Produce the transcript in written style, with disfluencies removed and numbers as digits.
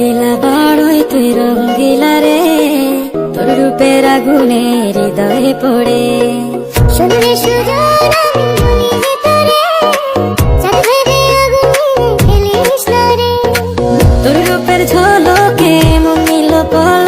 রঙ্গিলা বাড়ই তুই রঙ্গিলা রে, তোর রূপের আগুনে হৃদয়ে পড়ে। শুনলে সুজন আমি বলি যে তোরে, চাঁদ ভেবে আগুনে ফেলিস না রে। তোর রূপের ঝলকে মন নিল পল